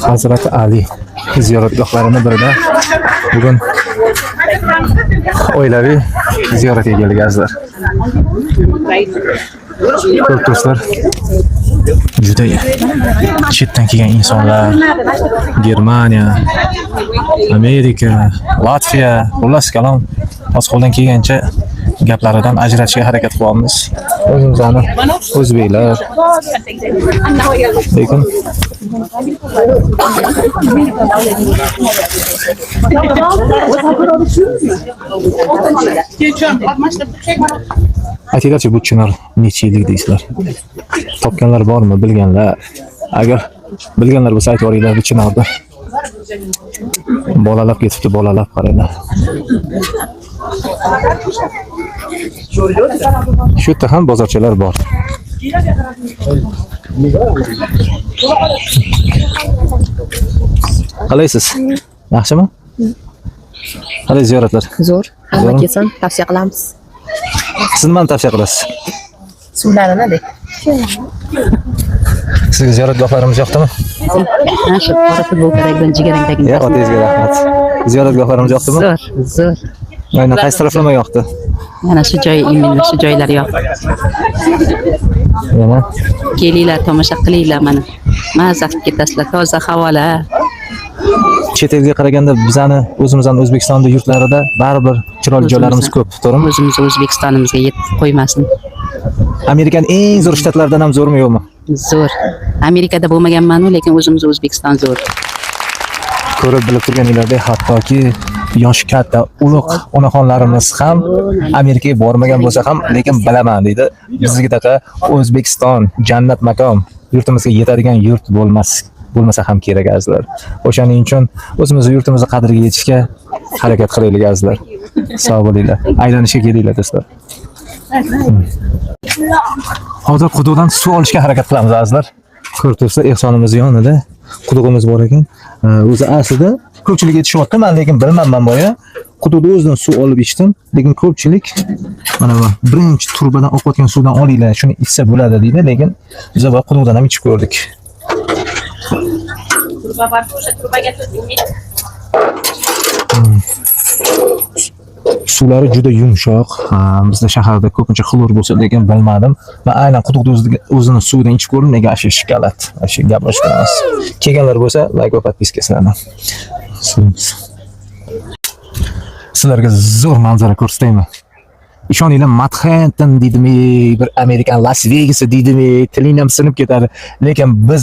Hazrati Ali ziyoratgohlarining birida bugun oilaviy ziyoratga kelganlar. Ko'p do'stlar, juda chetdan kelgan insonlar, Germaniya, Amerika, Latviya, xullas kalom o'z qo'ldan kelgancha gaplaridan ajratishga harakat qilyapmiz. O'zimizni o'zbeklar, lekin aytinglarchi, bu chinor necha yillik deysizlar? Topganlar bormi, bilganlar? Agar bilganlar bo'lsa aytib yuboringlar, bu chinorni. Bolalab ketibdi, bolalab qaranglar. Shu yerda ham bozorchalar bor. Qalaysiz? Yaxshimi? Qalay ziyoratlar? Zo'r. Hamma kelsin, tavsiya qilamiz. Siz nimani tavsiya qilasiz? Suvlarini deb. Sizga ziyoratgohlarimiz yoqdimi? Mana shu qora futbolkadagi bilan jigarangdagi. Ya, otangizga rahmat. Ziyoratgohlarimiz yoqdimi? Zo'r, zo'r. Aynan qaysi taraflama yoqdi? Mana shu joy, imminli shu joylar yoqdi. Yana Kelinglar, tomosha qilinglar mana. Mazza qilib ketasizlar, toza havolar. chet elga qaraganda bizani o'zimizning O'zbekistonda yurtlarida baribir chiroyli joylarimiz ko'p, to'g'rimi? O'zimiz O'zbekistonimizga yetib qo'ymasin. Amerikaning eng zo'r shtatlaridan ham zo'rmi, yo'qmi? Zo'r. Amerikada bo'lmaganman-ku, lekin o'zimiz O'zbekiston zo'r. Ko'rib bilib turganinglardek, hattoki yosh katta ulug' onaxonlarimiz ham Amerikaga bormagan bo'lsa ham, lekin bilaman deydi. Bizga O'zbekiston jannat makon, yurtimizga yetadigan yurt bo'lmasa ham kerak azizlar. O'shaning uchun o'zimiz yurtimizning qadriga yetishga harakat qilaylik azizlar. Sog' bo'linglar. Aylanishga kelinglar do'stlar. Hozir quduqdan suv olishga harakat qilamiz azizlar. Ko'ribsizlar, ehsonimiz yonida qudug'imiz bor ekan. O'zi aslida ko'pchilik aytishyapti, men lekin bilmayman boya. Quduqda o'zidan suv olib ichdim, lekin ko'pchilik mana bu birinchi turbadan oqayotgan suvdan olinglar, shuni ichsa bo'ladi deydi, lekin biz bu quduqdan ham ichib ko'rdik. Suvlari juda yumshoq. Bizda shaharda ko'pincha xlor bo'lsa lekin bilmadim. Men aynan quduqda o'zini suvidan ichib ko'rdim, nega ashi shikolat. Ashi gaplashamiz. Kelganlar bo'lsa, like va podpiskasini. Sizlarga zo'r manzara ko'rsataymi? Ishoninglar, Manhattan deydimi, bir Amerikan Las Vegas deydimi, tiling ham sinib ketadi. Lekin biz